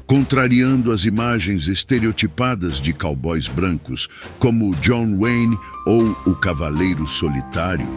contrariando as imagens estereotipadas de cowboys brancos, como John Wayne ou o Cavaleiro Solitário.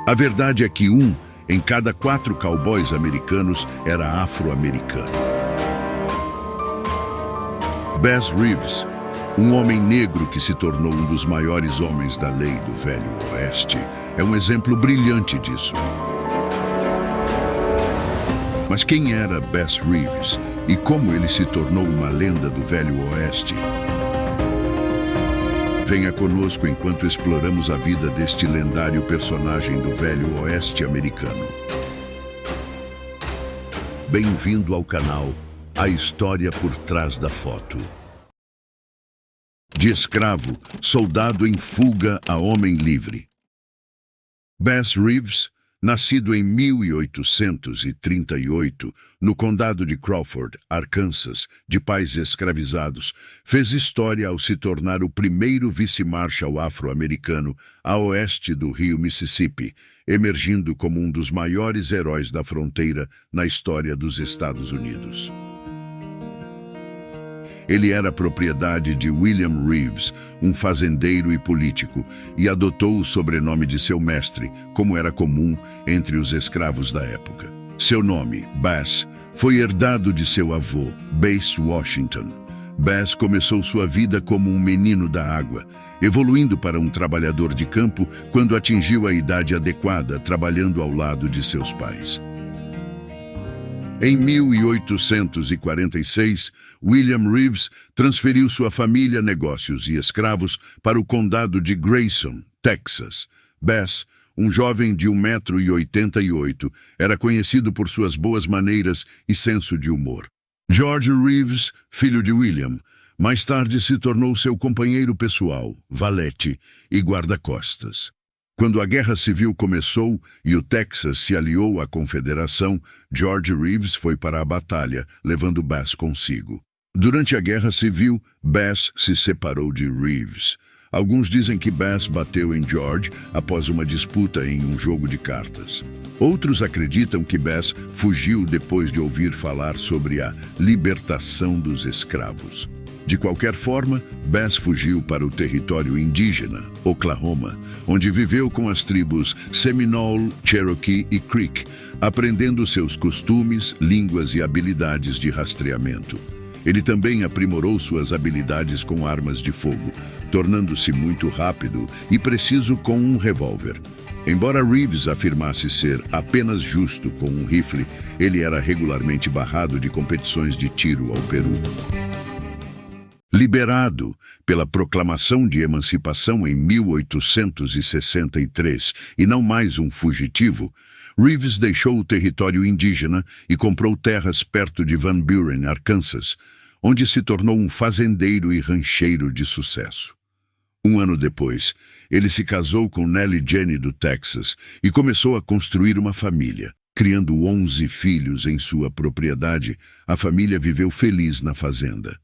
A verdade é que um em cada 4 cowboys americanos era afro-americano. Bass Reeves, um homem negro que se tornou um dos maiores homens da lei do Velho Oeste, é um exemplo brilhante disso. Mas quem era Bass Reeves e como ele se tornou uma lenda do Velho Oeste? Venha conosco enquanto exploramos a vida deste lendário personagem do Velho Oeste americano. Bem-vindo ao canal A História por Trás da Foto. De escravo, soldado em fuga a homem livre. Bass Reeves, nascido em 1838, no condado de Crawford, Arkansas, de pais escravizados, fez história ao se tornar o primeiro vice-marshal afro-americano a oeste do rio Mississippi, emergindo como um dos maiores heróis da fronteira na história dos Estados Unidos. Ele era propriedade de William Reeves, um fazendeiro e político, e adotou o sobrenome de seu mestre, como era comum entre os escravos da época. Seu nome, Bass, foi herdado de seu avô, Bass Washington. Bass começou sua vida como um menino da água, evoluindo para um trabalhador de campo quando atingiu a idade adequada, trabalhando ao lado de seus pais. Em 1846, William Reeves transferiu sua família, negócios e escravos para o condado de Grayson, Texas. Bass, um jovem de 1,88 m, era conhecido por suas boas maneiras e senso de humor. George Reeves, filho de William, mais tarde se tornou seu companheiro pessoal, valete e guarda-costas. Quando a Guerra Civil começou e o Texas se aliou à Confederação, George Reeves foi para a batalha, levando Bass consigo. Durante a Guerra Civil, Bass se separou de Reeves. Alguns dizem que Bass bateu em George após uma disputa em um jogo de cartas. Outros acreditam que Bass fugiu depois de ouvir falar sobre a libertação dos escravos. De qualquer forma, Bass fugiu para o território indígena, Oklahoma, onde viveu com as tribos Seminole, Cherokee e Creek, aprendendo seus costumes, línguas e habilidades de rastreamento. Ele também aprimorou suas habilidades com armas de fogo, tornando-se muito rápido e preciso com um revólver. Embora Reeves afirmasse ser apenas justo com um rifle, ele era regularmente barrado de competições de tiro ao peru. Liberado pela Proclamação de Emancipação em 1863 e não mais um fugitivo, Reeves deixou o território indígena e comprou terras perto de Van Buren, Arkansas, onde se tornou um fazendeiro e rancheiro de sucesso. Um ano depois, ele se casou com Nellie Jenny do Texas e começou a construir uma família. Criando 11 filhos em sua propriedade, a família viveu feliz na fazenda.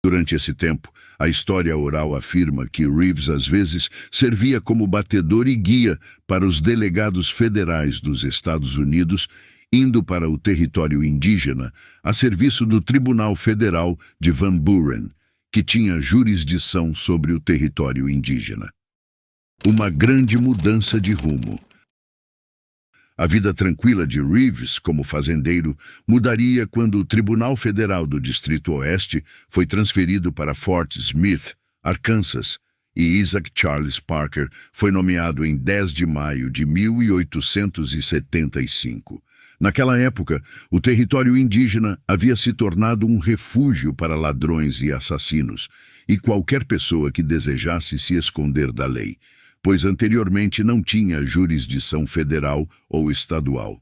Durante esse tempo, a história oral afirma que Reeves às vezes servia como batedor e guia para os delegados federais dos Estados Unidos, indo para o território indígena a serviço do Tribunal Federal de Van Buren, que tinha jurisdição sobre o território indígena. Uma grande mudança de rumo. A vida tranquila de Reeves como fazendeiro mudaria quando o Tribunal Federal do Distrito Oeste foi transferido para Fort Smith, Arkansas, e Isaac Charles Parker foi nomeado em 10 de maio de 1875. Naquela época, o território indígena havia se tornado um refúgio para ladrões e assassinos, e qualquer pessoa que desejasse se esconder da lei, pois anteriormente não tinha jurisdição federal ou estadual.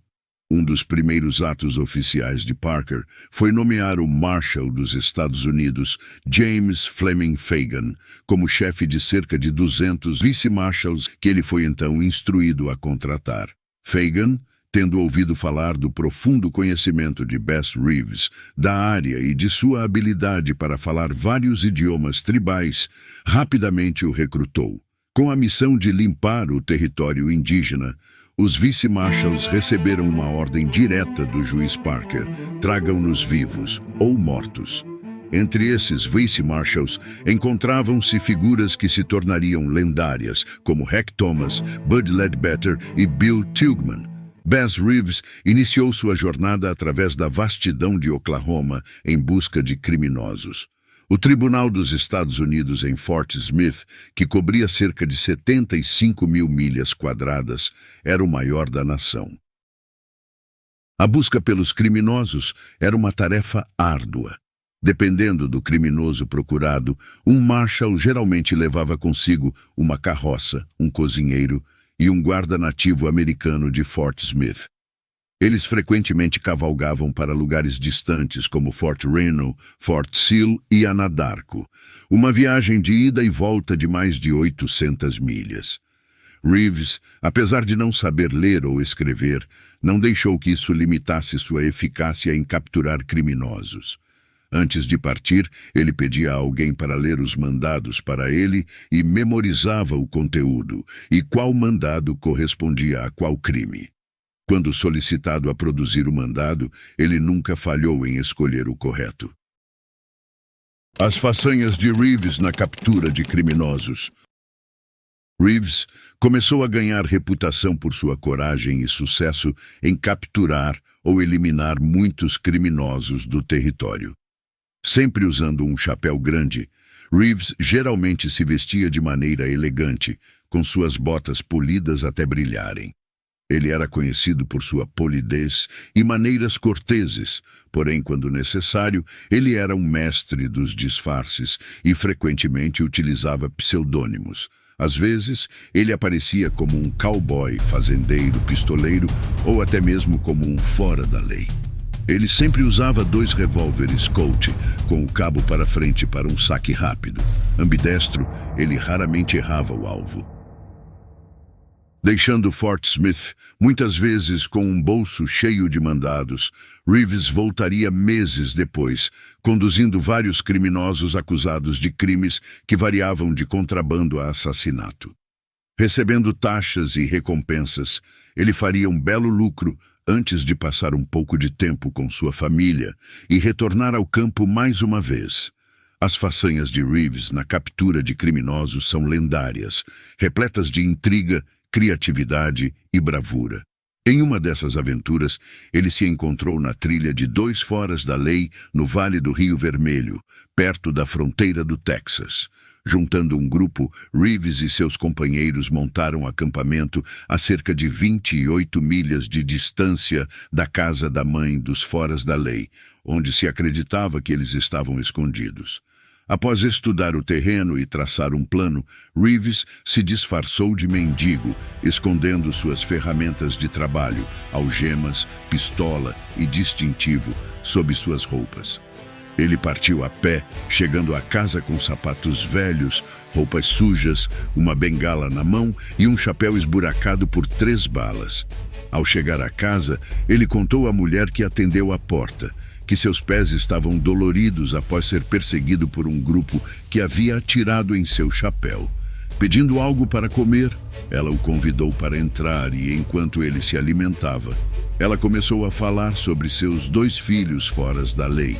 Um dos primeiros atos oficiais de Parker foi nomear o Marshal dos Estados Unidos, James Fleming Fagan, como chefe de cerca de 200 vice-marshals que ele foi então instruído a contratar. Fagan, tendo ouvido falar do profundo conhecimento de Bass Reeves, da área e de sua habilidade para falar vários idiomas tribais, rapidamente o recrutou. Com a missão de limpar o território indígena, Os vice-marshals receberam uma ordem direta do juiz Parker: tragam-nos vivos ou mortos. Entre esses vice-marshals encontravam-se figuras que se tornariam lendárias, como Hack Thomas, Bud Ledbetter e Bill Tilghman. Bass Reeves iniciou sua jornada através da vastidão de Oklahoma em busca de criminosos. O Tribunal dos Estados Unidos em Fort Smith, que cobria cerca de 75 mil milhas quadradas, era o maior da nação. A busca pelos criminosos era uma tarefa árdua. Dependendo do criminoso procurado, um marshal geralmente levava consigo uma carroça, um cozinheiro e um guarda nativo americano de Fort Smith. Eles frequentemente cavalgavam para lugares distantes como Fort Reno, Fort Sill e Anadarko, uma viagem de ida e volta de mais de 800 milhas. Reeves, apesar de não saber ler ou escrever, não deixou que isso limitasse sua eficácia em capturar criminosos. Antes de partir, ele pedia a alguém para ler os mandados para ele e memorizava o conteúdo e qual mandado correspondia a qual crime. Quando solicitado a produzir o mandado, ele nunca falhou em escolher o correto. As façanhas de Reeves na captura de criminosos. Reeves começou a ganhar reputação por sua coragem e sucesso em capturar ou eliminar muitos criminosos do território. Sempre usando um chapéu grande, Reeves geralmente se vestia de maneira elegante, com suas botas polidas até brilharem. Ele era conhecido por sua polidez e maneiras corteses, porém, quando necessário, ele era um mestre dos disfarces e frequentemente utilizava pseudônimos. Às vezes, ele aparecia como um cowboy, fazendeiro, pistoleiro ou até mesmo como um fora da lei. Ele sempre usava 2 revólveres Colt, com o cabo para frente para um saque rápido. Ambidestro, ele raramente errava o alvo. Deixando Fort Smith, muitas vezes com um bolso cheio de mandados, Reeves voltaria meses depois, conduzindo vários criminosos acusados de crimes que variavam de contrabando a assassinato. Recebendo taxas e recompensas, ele faria um belo lucro antes de passar um pouco de tempo com sua família e retornar ao campo mais uma vez. As façanhas de Reeves na captura de criminosos são lendárias, repletas de intriga, criatividade e bravura. Em uma dessas aventuras, ele se encontrou na trilha de 2 foras da lei no Vale do Rio Vermelho, perto da fronteira do Texas. Juntando um grupo, Reeves e seus companheiros montaram acampamento a cerca de 28 milhas de distância da casa da mãe dos foras da lei, onde se acreditava que eles estavam escondidos. Após estudar o terreno e traçar um plano, Reeves se disfarçou de mendigo, escondendo suas ferramentas de trabalho, algemas, pistola e distintivo sob suas roupas. Ele partiu a pé, chegando à casa com sapatos velhos, roupas sujas, uma bengala na mão e um chapéu esburacado por 3 balas. Ao chegar à casa, ele contou à mulher que atendeu à porta que seus pés estavam doloridos após ser perseguido por um grupo que havia atirado em seu chapéu. Pedindo algo para comer, ela o convidou para entrar e, enquanto ele se alimentava, ela começou a falar sobre seus 2 filhos fora da lei,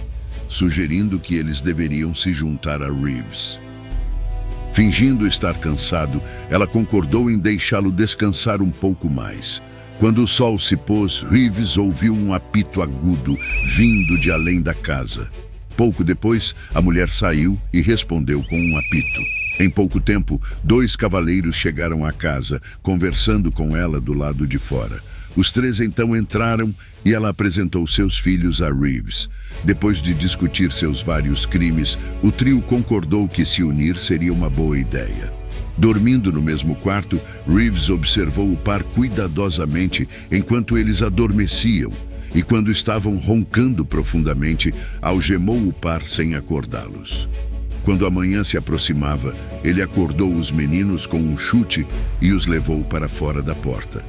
sugerindo que eles deveriam se juntar a Reeves. Fingindo estar cansado, ela concordou em deixá-lo descansar um pouco mais. Quando o sol se pôs, Reeves ouviu um apito agudo vindo de além da casa. Pouco depois, a mulher saiu e respondeu com um apito. Em pouco tempo, 2 cavaleiros chegaram à casa, conversando com ela do lado de fora. Os 3 então entraram e ela apresentou seus filhos a Reeves. Depois de discutir seus vários crimes, o trio concordou que se unir seria uma boa ideia. Dormindo no mesmo quarto, Reeves observou o par cuidadosamente enquanto eles adormeciam e, quando estavam roncando profundamente, algemou o par sem acordá-los. Quando a manhã se aproximava, ele acordou os meninos com um chute e os levou para fora da porta.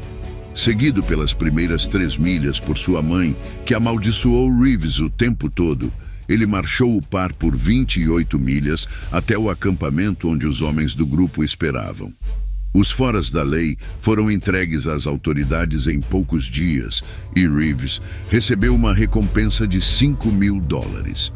Seguido pelas primeiras 3 milhas por sua mãe, que amaldiçoou Reeves o tempo todo, ele marchou o par por 28 milhas até o acampamento onde os homens do grupo esperavam. Os foras da lei foram entregues às autoridades em poucos dias e Reeves recebeu uma recompensa de $5.000.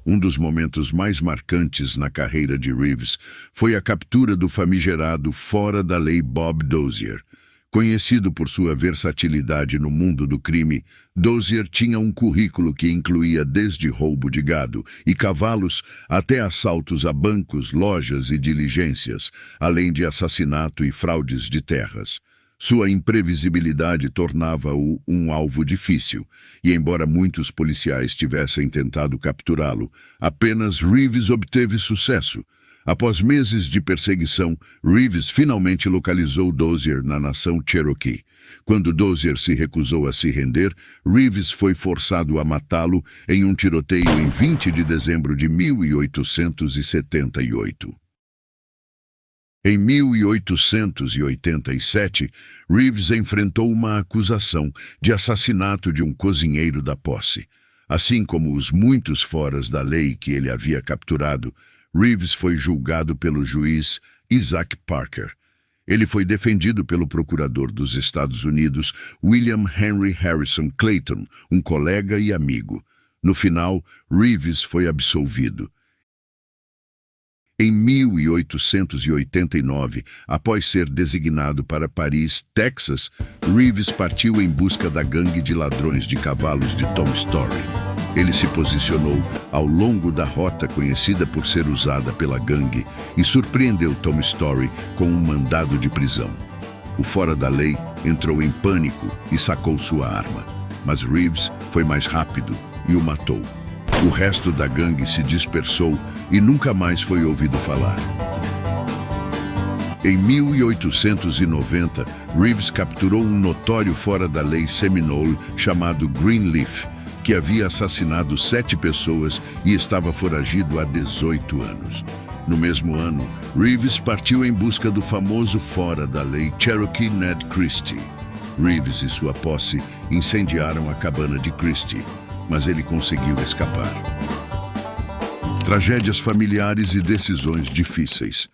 Um dos momentos mais marcantes na carreira de Reeves foi a captura do famigerado fora da lei Bob Dozier. Conhecido por sua versatilidade no mundo do crime, Dozier tinha um currículo que incluía desde roubo de gado e cavalos até assaltos a bancos, lojas e diligências, além de assassinato e fraudes de terras. Sua imprevisibilidade tornava-o um alvo difícil, e embora muitos policiais tivessem tentado capturá-lo, apenas Reeves obteve sucesso. Após meses de perseguição, Reeves finalmente localizou Dozier na nação Cherokee. Quando Dozier se recusou a se render, Reeves foi forçado a matá-lo em um tiroteio em 20 de dezembro de 1878. Em 1887, Reeves enfrentou uma acusação de assassinato de um cozinheiro da posse. Assim como os muitos foras da lei que ele havia capturado, Reeves foi julgado pelo juiz Isaac Parker. Ele foi defendido pelo procurador dos Estados Unidos, William Henry Harrison Clayton, um colega e amigo. No final, Reeves foi absolvido. Em 1889, após ser designado para Paris, Texas, Reeves partiu em busca da gangue de ladrões de cavalos de Tom Story. Ele se posicionou ao longo da rota conhecida por ser usada pela gangue e surpreendeu Tom Story com um mandado de prisão. O fora da lei entrou em pânico e sacou sua arma, mas Reeves foi mais rápido e o matou. O resto da gangue se dispersou e nunca mais foi ouvido falar. Em 1890, Reeves capturou um notório fora da lei Seminole chamado Greenleaf, que havia assassinado 7 pessoas e estava foragido há 18 anos. No mesmo ano, Reeves partiu em busca do famoso fora da lei Cherokee Ned Christie. Reeves e sua posse incendiaram a cabana de Christie, mas ele conseguiu escapar. Tragédias familiares e decisões difíceis.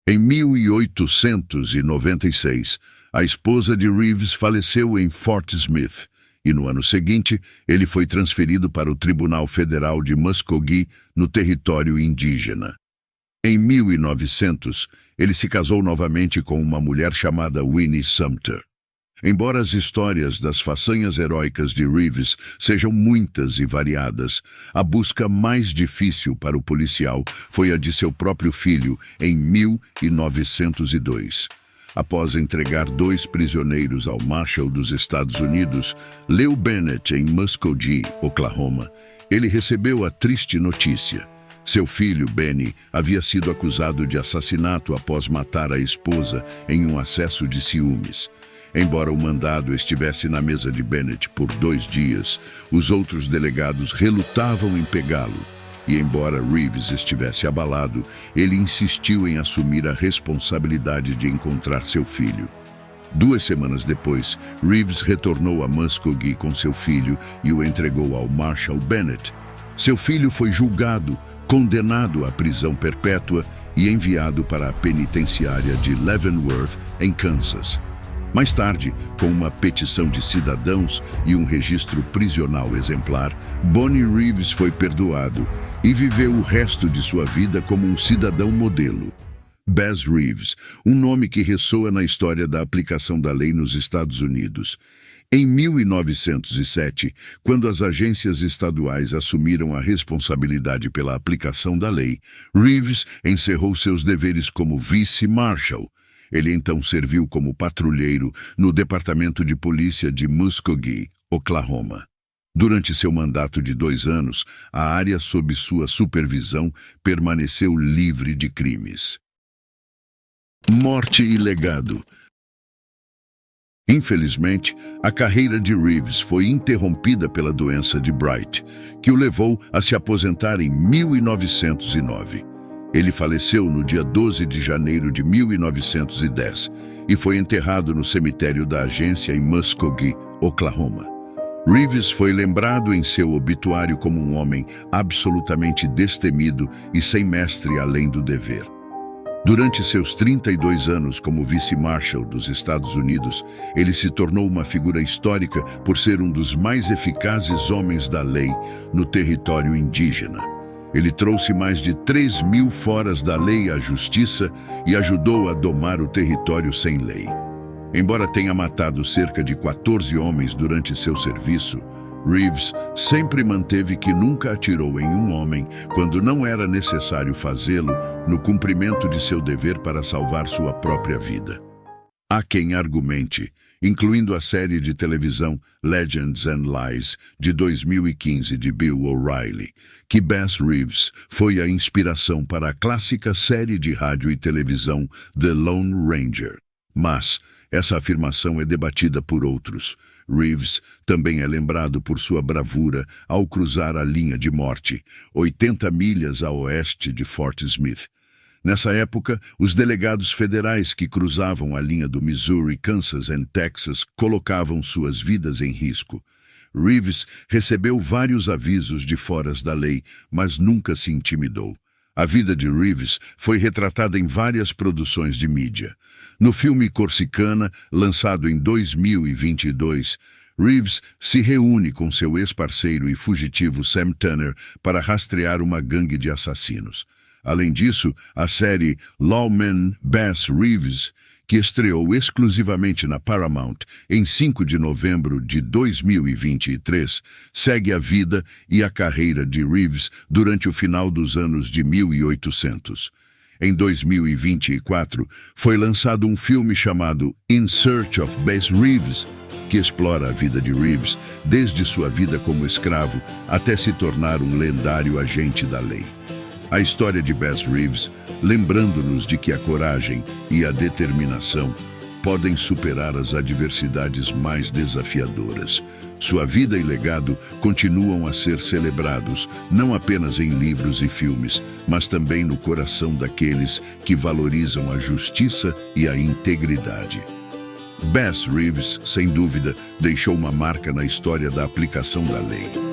Em 1896, a esposa de Reeves faleceu em Fort Smith, e no ano seguinte, ele foi transferido para o Tribunal Federal de Muskogee, no território indígena. Em 1900, ele se casou novamente com uma mulher chamada Winnie Sumter. Embora as histórias das façanhas heróicas de Reeves sejam muitas e variadas, a busca mais difícil para o policial foi a de seu próprio filho em 1902. Após entregar 2 prisioneiros ao Marshal dos Estados Unidos, Leo Bennett, em Muskogee, Oklahoma, ele recebeu a triste notícia. Seu filho, Benny, havia sido acusado de assassinato após matar a esposa em um acesso de ciúmes. Embora o mandado estivesse na mesa de Bennett por 2 dias, os outros delegados relutavam em pegá-lo. E embora Reeves estivesse abalado, ele insistiu em assumir a responsabilidade de encontrar seu filho. 2 semanas depois, Reeves retornou a Muskogee com seu filho e o entregou ao Marshal Bennett. Seu filho foi julgado, condenado à prisão perpétua e enviado para a penitenciária de Leavenworth, em Kansas. Mais tarde, com uma petição de cidadãos e um registro prisional exemplar, Bonnie Reeves foi perdoado e viveu o resto de sua vida como um cidadão modelo. Bess Reeves, um nome que ressoa na história da aplicação da lei nos Estados Unidos. Em 1907, quando as agências estaduais assumiram a responsabilidade pela aplicação da lei, Reeves encerrou seus deveres como vice-marshal. Ele então serviu como patrulheiro no Departamento de Polícia de Muskogee, Oklahoma. Durante seu mandato de 2 anos, a área sob sua supervisão permaneceu livre de crimes. Morte e legado. Infelizmente, a carreira de Reeves foi interrompida pela doença de Bright, que o levou a se aposentar em 1909. Ele faleceu no dia 12 de janeiro de 1910 e foi enterrado no cemitério da agência em Muskogee, Oklahoma. Reeves foi lembrado em seu obituário como um homem absolutamente destemido e sem mestre além do dever. Durante seus 32 anos como vice-marshal dos Estados Unidos, ele se tornou uma figura histórica por ser um dos mais eficazes homens da lei no território indígena. Ele trouxe mais de 3.000 foras da lei à justiça e ajudou a domar o território sem lei. Embora tenha matado cerca de 14 homens durante seu serviço, Reeves sempre manteve que nunca atirou em um homem quando não era necessário fazê-lo no cumprimento de seu dever para salvar sua própria vida. Há quem argumente, incluindo a série de televisão Legends and Lies, de 2015 de Bill O'Reilly, que Bass Reeves foi a inspiração para a clássica série de rádio e televisão The Lone Ranger. Mas essa afirmação é debatida por outros. Reeves também é lembrado por sua bravura ao cruzar a linha de morte, 80 milhas a oeste de Fort Smith. Nessa época, os delegados federais que cruzavam a linha do Missouri, Kansas e Texas colocavam suas vidas em risco. Reeves recebeu vários avisos de foras da lei, mas nunca se intimidou. A vida de Reeves foi retratada em várias produções de mídia. No filme Corsicana, lançado em 2022, Reeves se reúne com seu ex-parceiro e fugitivo Sam Tanner para rastrear uma gangue de assassinos. Além disso, a série Lawman Bass Reeves, que estreou exclusivamente na Paramount em 5 de novembro de 2023, segue a vida e a carreira de Reeves durante o final dos anos de 1800. Em 2024, foi lançado um filme chamado In Search of Bass Reeves, que explora a vida de Reeves desde sua vida como escravo até se tornar um lendário agente da lei. A história de Bass Reeves, lembrando-nos de que a coragem e a determinação podem superar as adversidades mais desafiadoras. Sua vida e legado continuam a ser celebrados, não apenas em livros e filmes, mas também no coração daqueles que valorizam a justiça e a integridade. Bass Reeves, sem dúvida, deixou uma marca na história da aplicação da lei.